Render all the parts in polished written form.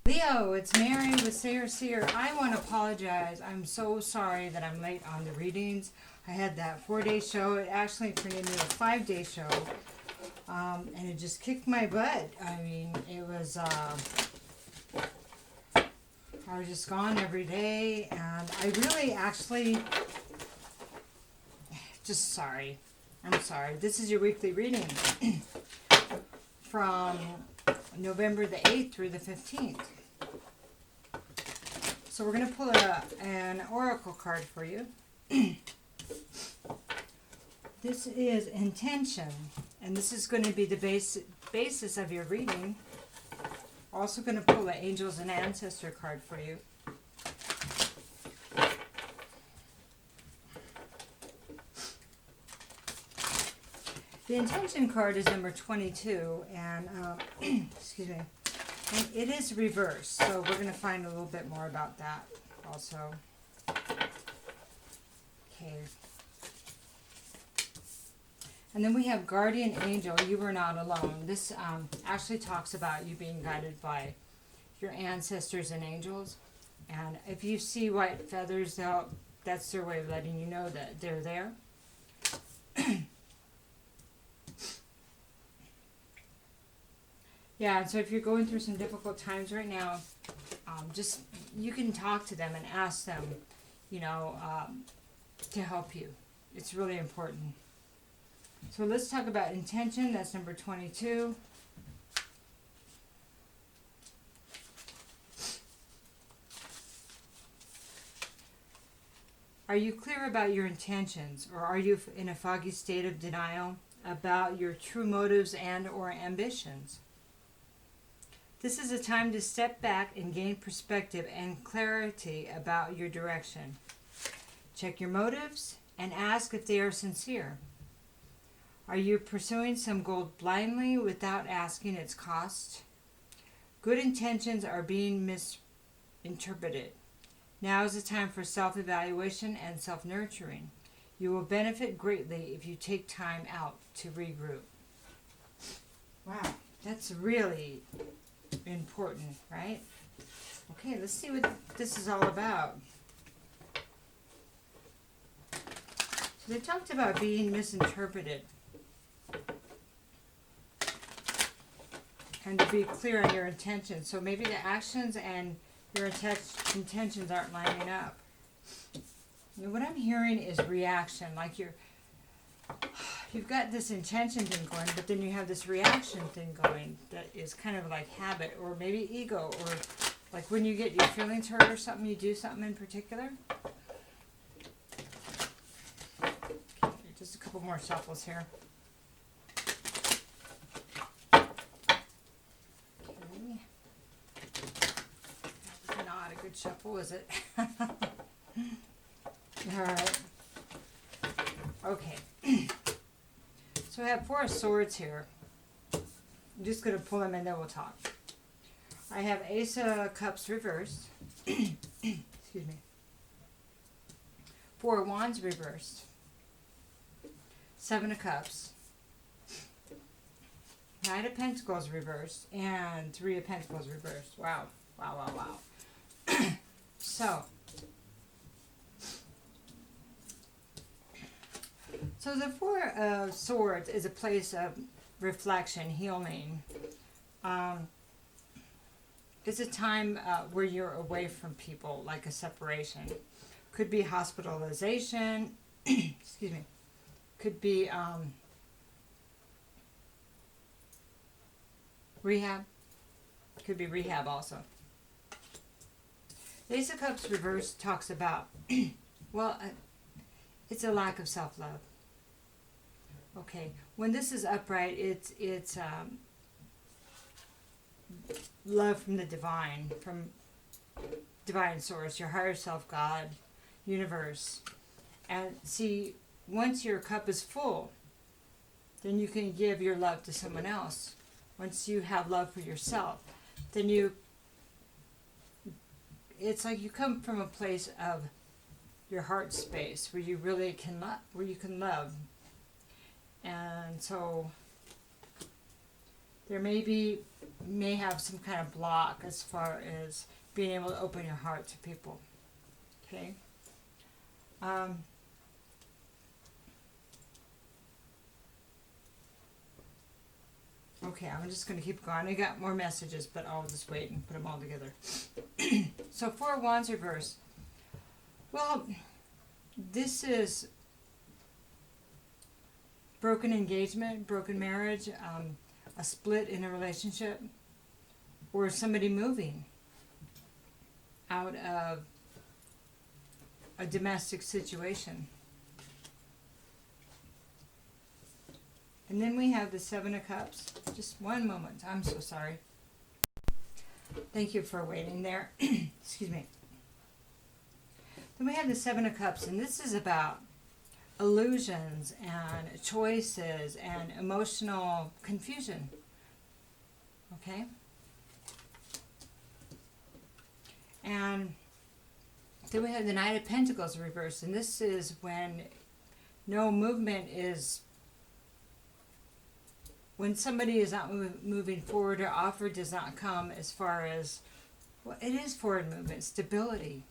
Leo, it's Mary with Seer. I want to apologize. I'm so sorry that I'm late on the readings. I had that 4-day show. It actually turned into a 5-day show. And it just kicked my butt. I mean, it was, I was just gone every day. And I really actually, just sorry. I'm sorry. This is your weekly reading from November the 8th through the 15th. So we're going to pull an oracle card for you. This is intention, and this is going to be the basis of your reading. Also going to pull an angels and ancestor card for you. The intention card is number 22, and excuse me. And it is reversed, so we're going to find a little bit more about that also. Okay. And then we have guardian angel, you are not alone. This actually talks about you being guided by your ancestors and angels. And if you see white feathers, that's their way of letting you know that they're there. Yeah, and so if you're going through some difficult times right now, just you can talk to them and ask them, to help you. It's really important. So let's talk about intention. That's number 22. Are you clear about your intentions, or are you in a foggy state of denial about your true motives and or ambitions? This is a time to step back and gain perspective and clarity about your direction. Check your motives and ask if they are sincere. Are you pursuing some goal blindly without asking its cost? Good intentions are being misinterpreted. Now is the time for self-evaluation and self-nurturing. You will benefit greatly if you take time out to regroup. Wow, that's really important, right? Okay, let's see what this is all about. So they talked about being misinterpreted. And to be clear on your intentions. So maybe the actions and your intentions aren't lining up. What I'm hearing is reaction, like you've got this intention thing going, but then you have this reaction thing going that is kind of like habit, or maybe ego, or like when you get your feelings hurt or something, you do something in particular. Okay, just a couple more shuffles here. Okay. Not a good shuffle, is it? All right. Okay. So I have 4 of swords here. I'm just going to pull them and then we'll talk. I have Ace of Cups reversed. Excuse me. 4 of Wands reversed. 7 of Cups. Knight of Pentacles reversed. And 3 of Pentacles reversed. Wow. Wow, wow, wow. So the 4 of Swords is a place of reflection, healing. It's a time where you're away from people, like a separation. Could be hospitalization. Excuse me. Could be rehab. Could be rehab also. The Ace of Cups reversed talks about, it's a lack of self-love. Okay, when this is upright, it's love from the divine source, your higher self, God, universe. And see, once your cup is full, then you can give your love to someone else. Once you have love for yourself, then it's like you come from a place of your heart space where you really can love, where you can love. And so there may have some kind of block as far as being able to open your heart to people. Okay. Okay, I'm just going to keep going. I got more messages, but I'll just wait and put them all together. So, Four of Wands reverse. Well, this is broken engagement, broken marriage, a split in a relationship, or somebody moving out of a domestic situation. And then we have the Seven of Cups. Just one moment. I'm so sorry. Thank you for waiting there. Excuse me. Then we have the Seven of Cups, and this is about illusions and choices and emotional confusion. Okay? And then we have the Knight of Pentacles reversed, and this is when no movement is, when somebody is not moving forward or offer does not come as far as, well, it is forward movement, stability,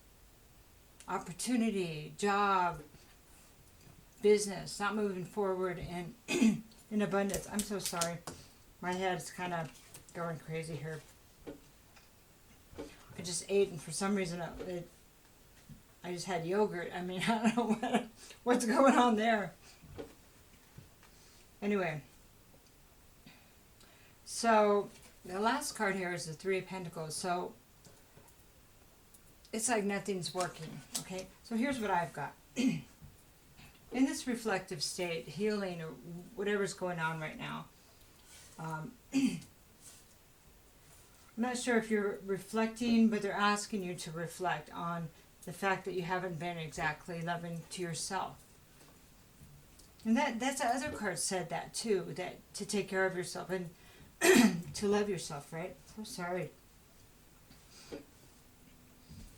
opportunity, job, business, not moving forward and in abundance. I'm so sorry. My head's kind of going crazy here. I just ate, and for some reason I just had yogurt. I mean, I don't know what's going on there. Anyway, so the last card here is the Three of Pentacles. So it's like nothing's working, okay? So here's what I've got. In this reflective state, healing, or whatever's going on right now, I'm not sure if you're reflecting, but they're asking you to reflect on the fact that you haven't been exactly loving to yourself. And that's the other card said that too, that to take care of yourself and to love yourself, right? So sorry.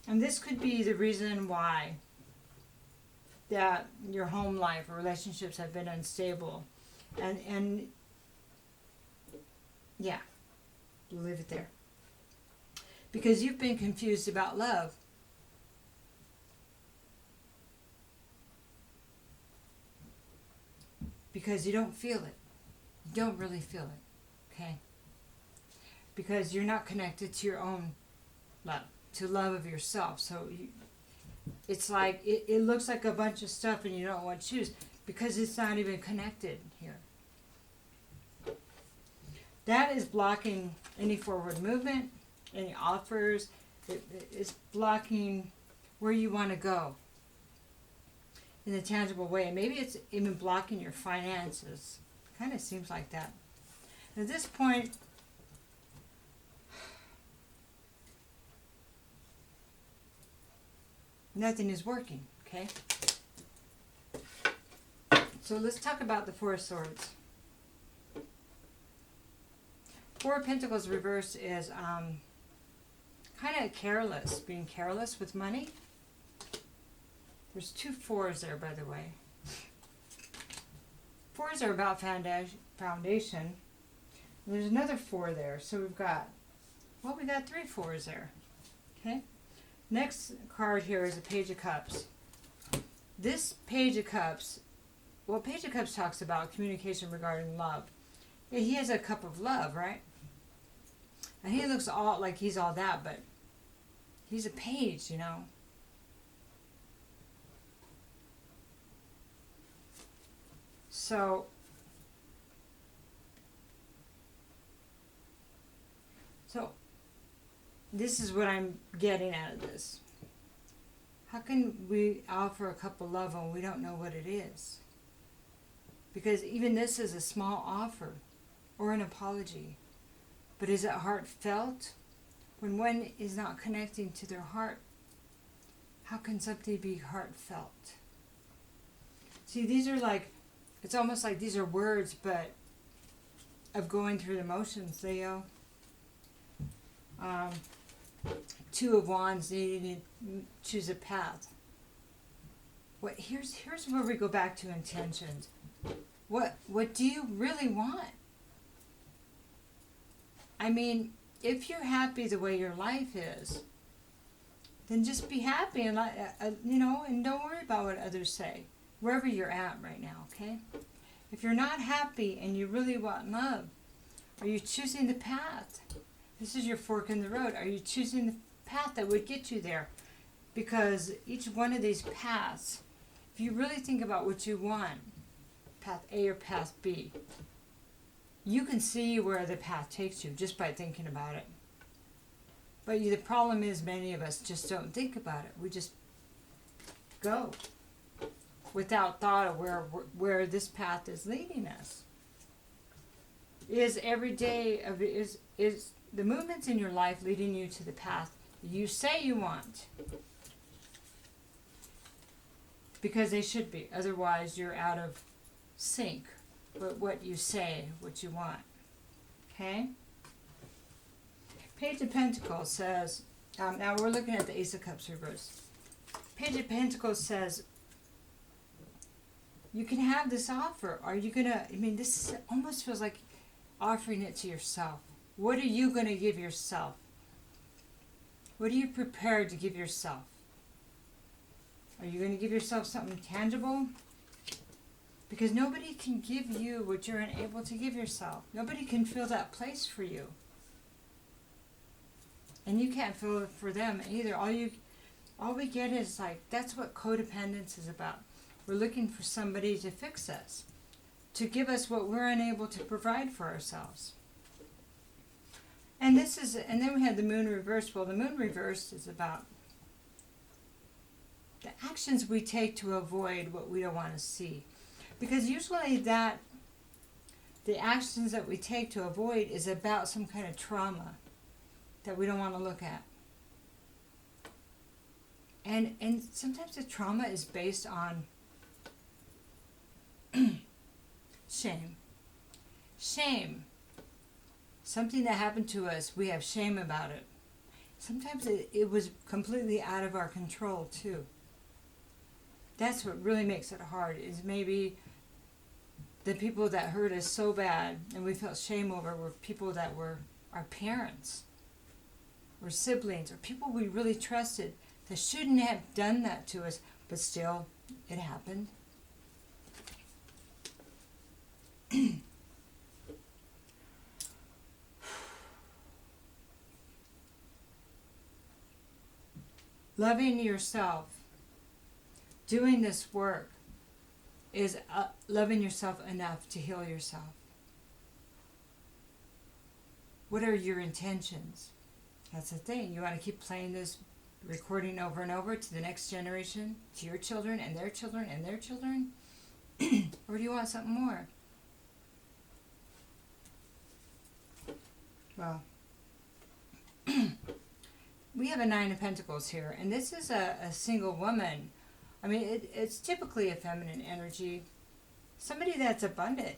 And this could be the reason why that your home life or relationships have been unstable. And yeah, we'll leave it there. Because you've been confused about love. Because you don't feel it. You don't really feel it. Okay? Because you're not connected to your own love, to love of yourself. So it's like, it looks like a bunch of stuff and you don't want to choose because it's not even connected here. That is blocking any forward movement, any offers. It's blocking where you want to go in a tangible way. Maybe it's even blocking your finances. Kind of seems like that. At this point, nothing is working, okay? So let's talk about the Four of Swords. Four of Pentacles reversed is kind of careless, being careless with money. There's two fours there, by the way. Fours are about foundation. There's another four there. So we've got, well, we got three fours there. Okay? Next card here is a Page of Cups. This Page of Cups, well, Page of Cups talks about communication regarding love. Yeah, he has a cup of love, right? And he looks all like he's all that, but he's a page, you know. So this is what I'm getting out of this. How can we offer a cup of love when we don't know what it is? Because even this is a small offer or an apology. But is it heartfelt? When one is not connecting to their heart, how can something be heartfelt? See, these are like, it's almost like these are words, but of going through the motions, Leo. Two of Wands, needing to choose a path. Here's where we go back to intentions. What do you really want? I mean, if you're happy the way your life is, then just be happy and and don't worry about what others say, wherever you're at right now, okay? If you're not happy and you really want love, are you choosing the path? This is your fork in the road. Are you choosing the path that would get you there? Because each one of these paths, if you really think about what you want, path A or path B, you can see where the path takes you just by thinking about it. But the problem is many of us just don't think about it. We just go without thought of where this path is leading us. Is every day of is the movements in your life leading you to the path you say you want? Because they should be. Otherwise, you're out of sync with what you say, what you want. Okay? Page of Pentacles says, now we're looking at the Ace of Cups reverse. Page of Pentacles says, you can have this offer. Are you going to, this almost feels like offering it to yourself. What are you going to give yourself? What are you prepared to give yourself? Are you going to give yourself something tangible? Because nobody can give you what you're unable to give yourself. Nobody can fill that place for you. And you can't fill it for them either. All we get is that's what codependence is about. We're looking for somebody to fix us, to give us what we're unable to provide for ourselves. And then we had the moon reverse. Well, the moon reverse is about the actions we take to avoid what we don't want to see. Because usually the actions that we take to avoid is about some kind of trauma that we don't want to look at. And sometimes the trauma is based on shame. Shame. Something that happened to us, we have shame about it. Sometimes it was completely out of our control too. That's what really makes it hard, is maybe the people that hurt us so bad and we felt shame over were people that were our parents or siblings or people we really trusted that shouldn't have done that to us, but still it happened. Loving yourself, doing this work, is loving yourself enough to heal yourself. What are your intentions? That's the thing. You want to keep playing this recording over and over to the next generation, to your children and their children and their children? Or do you want something more? Well, we have a Nine of Pentacles here, and this is a single woman. It's typically a feminine energy. Somebody that's abundant,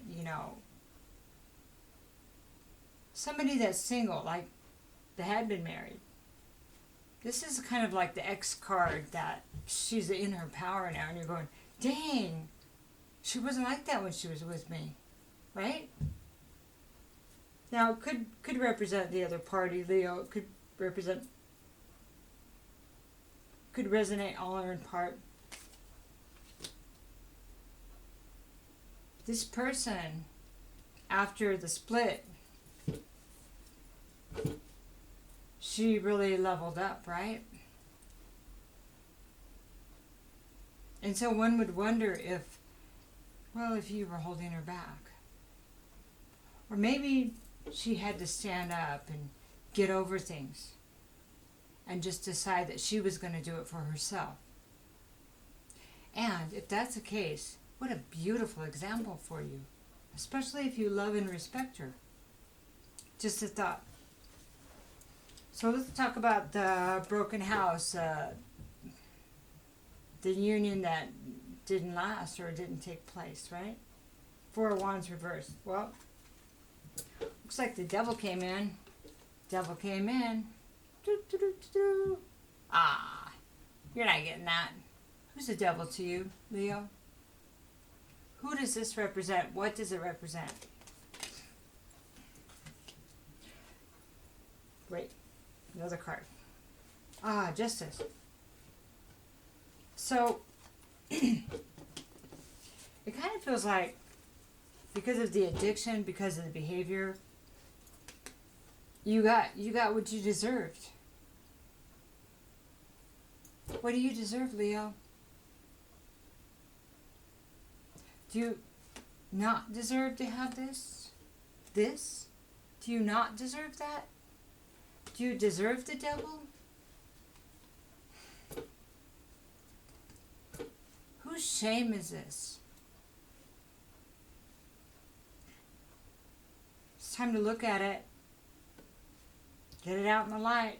Somebody that's single, like they had been married. This is kind of like the X card, that she's in her power now, and you're going, dang, she wasn't like that when she was with me, right? Now, it could represent the other party, Leo. It could resonate all or in part. This person, after the split, she really leveled up, right? And so one would wonder if you were holding her back. Or maybe she had to stand up and get over things and just decide that she was going to do it for herself. And if that's the case, what a beautiful example for you, especially if you love and respect her. Just a thought. So let's talk about the broken house, the union that didn't last or didn't take place, right? Four of Wands reversed. Well, looks like the devil came in. Devil came in. Ah, you're not getting that. Who's the devil to you, Leo? Who does this represent? What does it represent? Wait, another card. Ah, justice. So, it kind of feels like because of the addiction, because of the behavior, you got what you deserved. What do you deserve, Leo? Do you not deserve to have this? This? Do you not deserve that? Do you deserve the devil? Whose shame is this? It's time to look at it. Get it out in the light.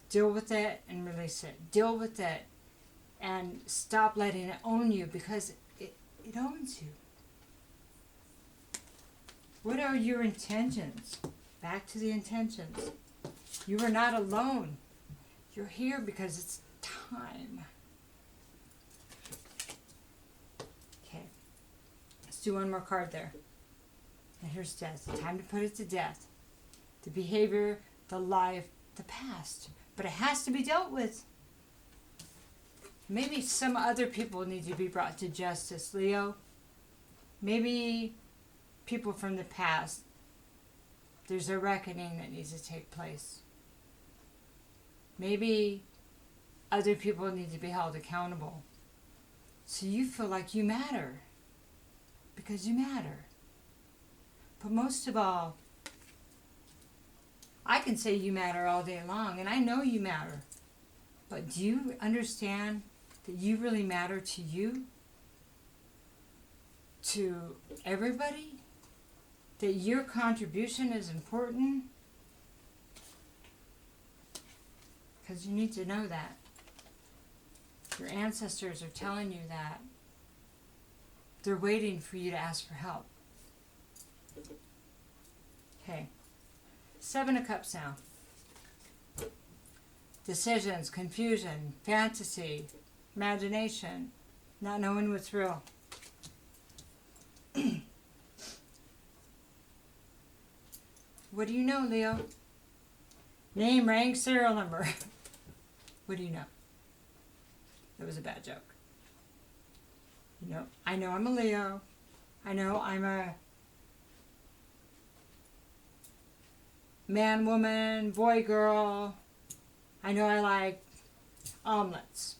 Deal with it and release it. Deal with it and stop letting it own you, because it owns you. What are your intentions? Back to the intentions. You are not alone. You're here because it's time. Okay. Let's do one more card there. And here's death. Time to put it to death. The behavior, the life, the past. But it has to be dealt with. Maybe some other people need to be brought to justice, Leo. Maybe people from the past. There's a reckoning that needs to take place. Maybe other people need to be held accountable. So you feel like you matter. Because you matter. But most of all, I can say you matter all day long, and I know you matter. But do you understand that you really matter to you? To everybody? That your contribution is important? Because you need to know that. Your ancestors are telling you that. They're waiting for you to ask for help. Okay. 7 of Cups now. Decisions, confusion, fantasy, imagination, not knowing what's real. What do you know, Leo? Name, rank, serial number. What do you know? That was a bad joke. You know, I know I'm a Leo. I know I'm a man, woman, boy, girl. I know I like omelets.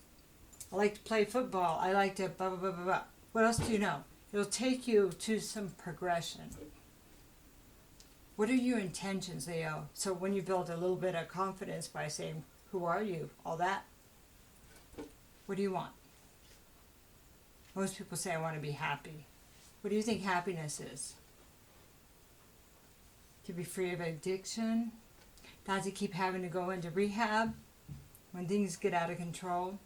I like to play football. I like to blah, blah, blah, blah, blah. What else do you know? It'll take you to some progression. What are your intentions, Leo? So when you build a little bit of confidence by saying, who are you? All that. What do you want? Most people say, I want to be happy. What do you think happiness is? To be free of addiction, not to keep having to go into rehab when things get out of control.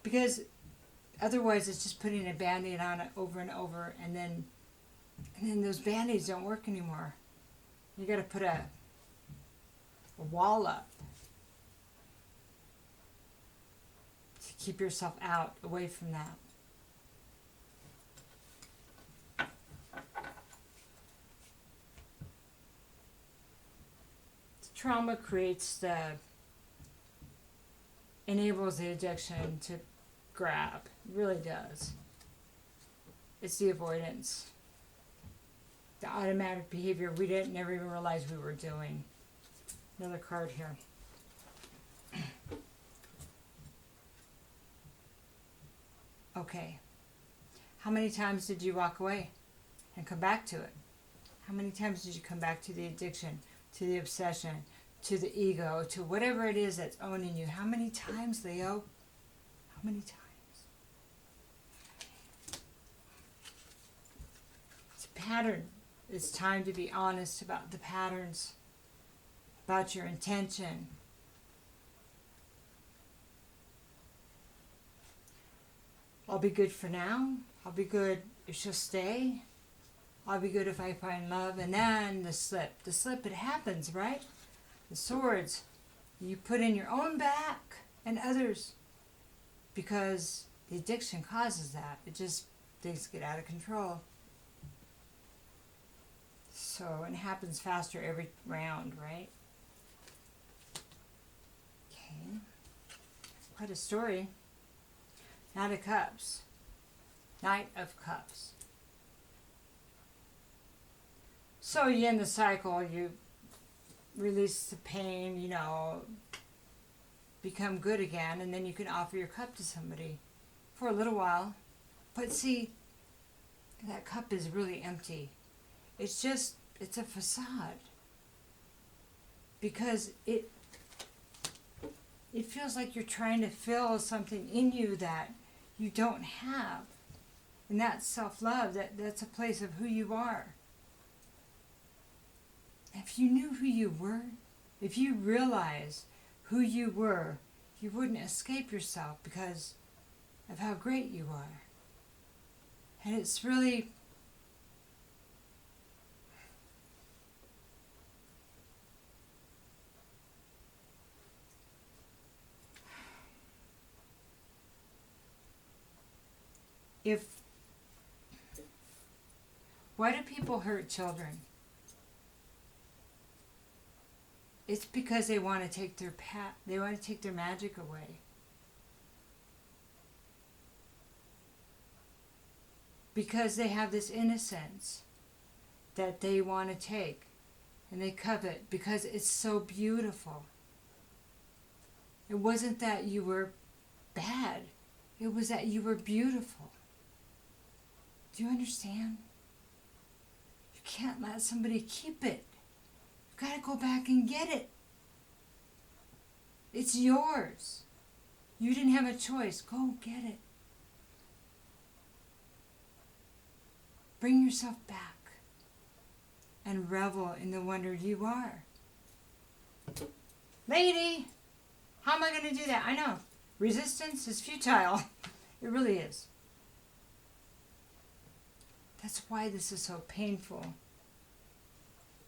Because otherwise it's just putting a Band-Aid on it over and over, and then those Band-Aids don't work anymore. You got to put a wall up to keep yourself out, away from that. Trauma enables the addiction to grab. It really does. It's the avoidance. The automatic behavior we didn't never even realize we were doing. Another card here. Okay. How many times did you walk away and come back to it? How many times did you come back to the addiction, to the obsession, to the ego, to whatever it is that's owning you? How many times, Leo? How many times? It's a pattern. It's time to be honest about the patterns, about your intention. I'll be good for now. I'll be good if she'll stay. I'll be good if I find love. And then the slip. The slip, it happens, right? The swords. You put in your own back and others. Because the addiction causes that. It just, things get out of control. So it happens faster every round, right? Okay. Quite a story. Knight of Cups. Knight of Cups. So you end the cycle, you release the pain, become good again, and then you can offer your cup to somebody for a little while. But see, that cup is really empty. It's a facade. Because it feels like you're trying to fill something in you that you don't have. And that's self-love. That's a place of who you are. If you knew who you were, if you realized who you were, you wouldn't escape yourself because of how great you are. And it's really why do people hurt children? It's because they want to take their magic away. Because they have this innocence that they want to take and they covet because it's so beautiful. It wasn't that you were bad. It was that you were beautiful. Do you understand? You can't let somebody keep it. You gotta go back and get it. It's yours. You didn't have a choice. Go get it. Bring yourself back and revel in the wonder you are. Lady, how am I going to do that? I know. Resistance is futile. It really is. That's why this is so painful.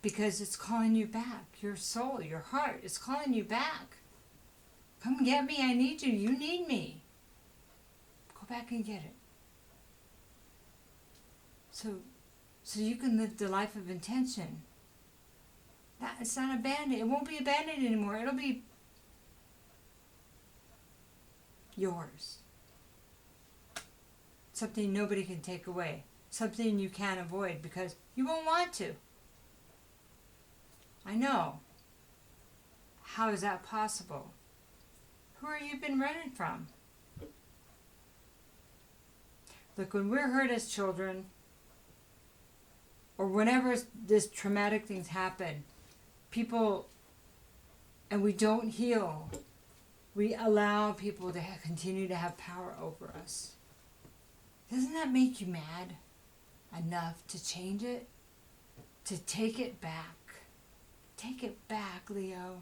Because it's calling you back. Your soul, your heart is calling you back. Come get me. I need you. You need me. Go back and get it. So you can live the life of intention. It's not abandoned. It won't be abandoned anymore. It'll be yours. Something nobody can take away. Something you can't avoid because you won't want to. I know. How is that possible? Who have you been running from? Look, when we're hurt as children, or whenever this traumatic things happen, and we don't heal, we allow people to continue to have power over us. Doesn't that make you mad enough to change it? To take it back. Take it back, Leo.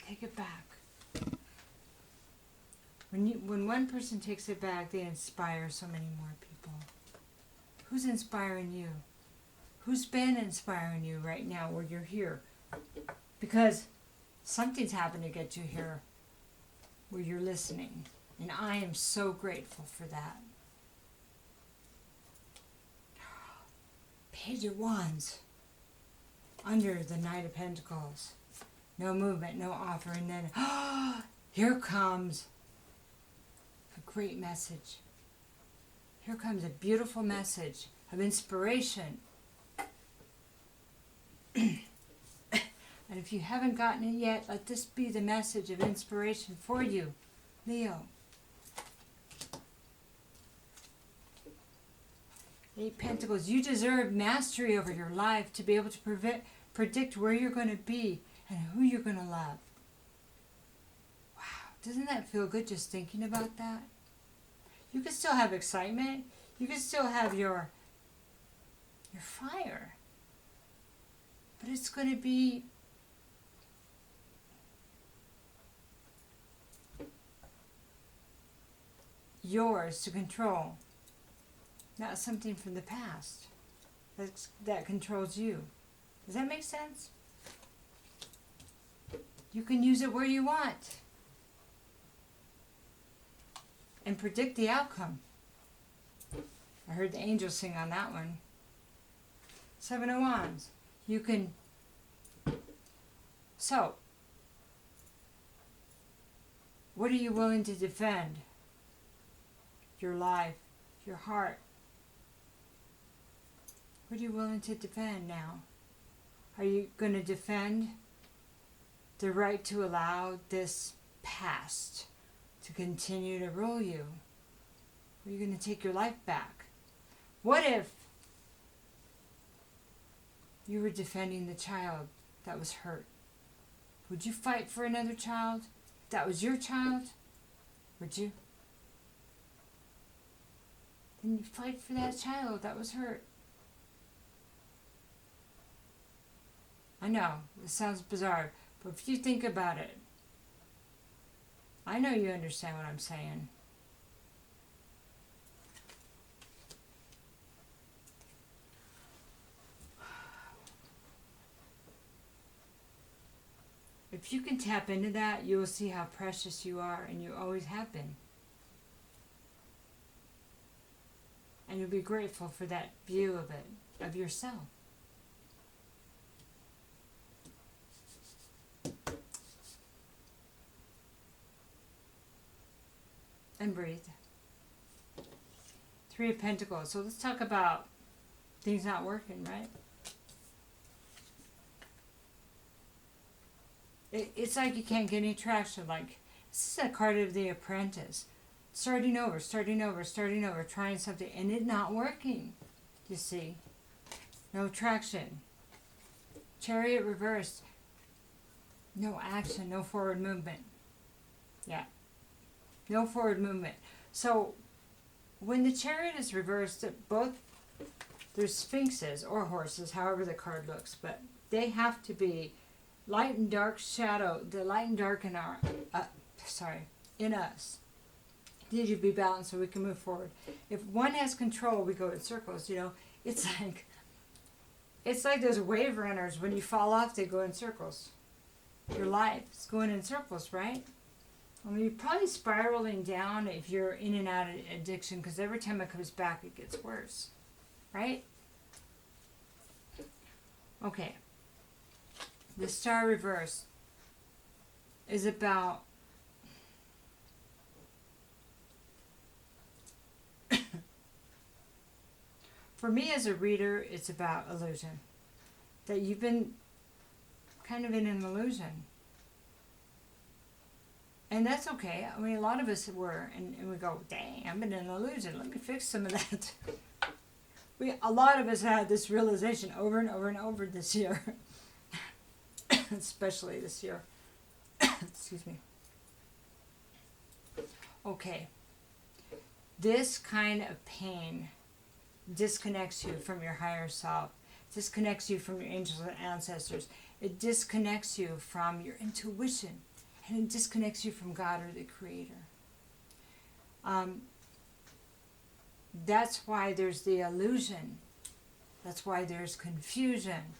Take it back. When one person takes it back, they inspire so many more people. Who's inspiring you? Who's been inspiring you right now where you're here? Because something's happened to get you here where you're listening. And I am so grateful for that. Page of Wands. Under the Knight of Pentacles. No movement, no offer. And then, here comes a great message. Here comes a beautiful message of inspiration. And if you haven't gotten it yet, let this be the message of inspiration for you, Leo. 8 Pentacles. You deserve mastery over your life to be able to predict where you're going to be and who you're going to love. Wow. Doesn't that feel good just thinking about that? You can still have excitement. You can still have your fire. But it's going to be yours to control. Not something from the past that controls you. Does that make sense? You can use it where you want and predict the outcome. I heard the angels sing on that one. Seven of Wands. You can... So, what are you willing to defend? Your life, your heart. What are you willing to defend now? Are you going to defend the right to allow this past to continue to rule you? Or are you going to take your life back? What if you were defending the child that was hurt? Would you fight for another child? If that was your child? Would you? Then you fight for that child that was hurt. I know, it sounds bizarre, but if you think about it, I know you understand what I'm saying. If you can tap into that, you will see how precious you are, and you always have been. And you'll be grateful for that view of it, of yourself. And breathe. Three of Pentacles. So let's talk about things not working, right? It's like you can't get any traction. Like, this is a card of the Apprentice. Starting over, trying something, and it not working. You see? No traction. Chariot reversed. No action, no forward movement. Yeah. No forward movement. So, when the Chariot is reversed, both, there's sphinxes or horses, however the card looks, but they have to be light and dark shadow, the light and dark in our, in us. Need to be balanced so we can move forward. If one has control, we go in circles, you know. It's like those wave runners. When you fall off, they go in circles. Your life is going in circles, right? I mean, you're probably spiraling down if you're in and out of addiction, because every time it comes back, it gets worse, right? Okay. The Star reverse is about for me as a reader, it's about illusion. That you've been kind of in an illusion. And that's okay. I mean, a lot of us were, and we go, dang, I'm in an illusion. Let me fix some of that. A lot of us had this realization over and over and over this year. Especially this year. Excuse me. Okay. This kind of pain disconnects you from your higher self. Disconnects you from your angels and ancestors. It disconnects you from your intuition. And it disconnects you from God or the Creator. That's why there's the illusion. That's why there's confusion.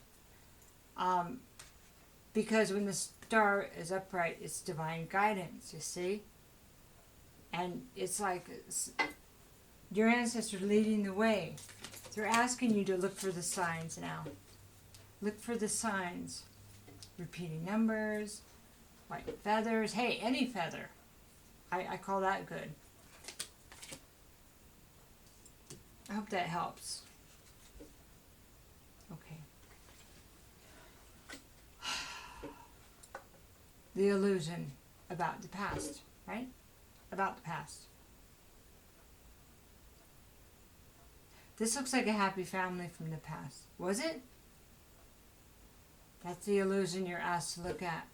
Because when the star is upright, it's divine guidance, you see? And it's like your ancestors leading the way. They're asking you to look for the signs now. Look for the signs. Repeating numbers, white feathers. Hey, any feather. I call that good. I hope that helps. Okay. The illusion about the past, right? About the past. This looks like a happy family from the past. Was it? That's the illusion you're asked to look at.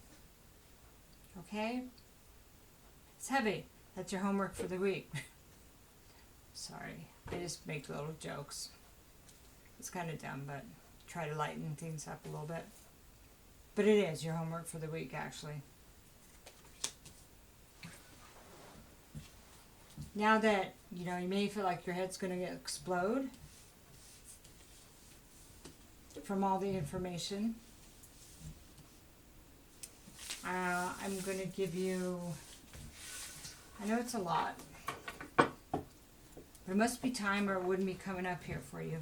Okay? It's heavy. That's your homework for the week. Sorry. I just make little jokes. It's kind of dumb, but try to lighten things up a little bit. But it is your homework for the week, actually. Now that, you know, you may feel like your head's going to explode from all the information, I'm going to give you, I know it's a lot, There must be time or it wouldn't be coming up here for you.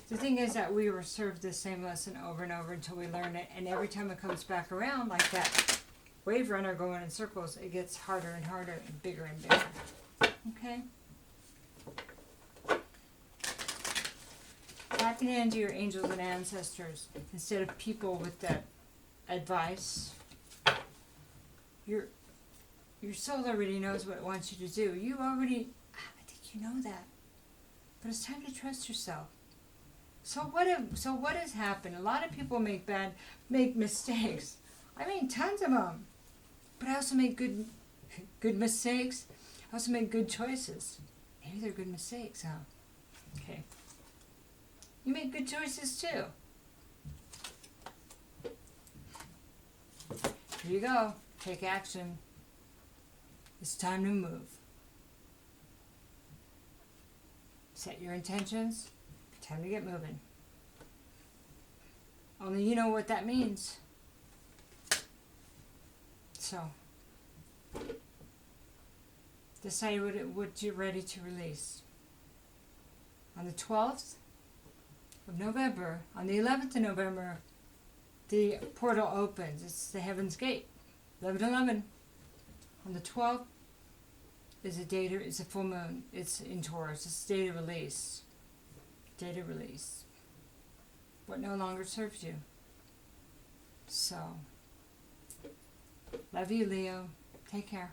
The thing is that we were served the same lesson over and over until we learn it, and every time it comes back around, like that wave runner going in circles, it gets harder and harder and bigger and bigger. Okay? Tapping into your angels and ancestors instead of people with that advice. Your soul already knows what it wants you to do. You already, I think you know that. But it's time to trust yourself. So what has happened? A lot of people make mistakes. I mean, tons of them. But I also make good mistakes. I also make good choices. Maybe they're good mistakes, huh? Okay. You make good choices too. Here you go. Take action. It's time to move. Set your intentions. Time to get moving. Only you know what that means. So, decide what you're ready to release. On the 12th of November, on the 11th of November, the portal opens. It's the Heaven's Gate. 11/11. On the 12th is a full moon. It's in Taurus. It's a day of release. Data release. What no longer serves you. So, love you, Leo. Take care.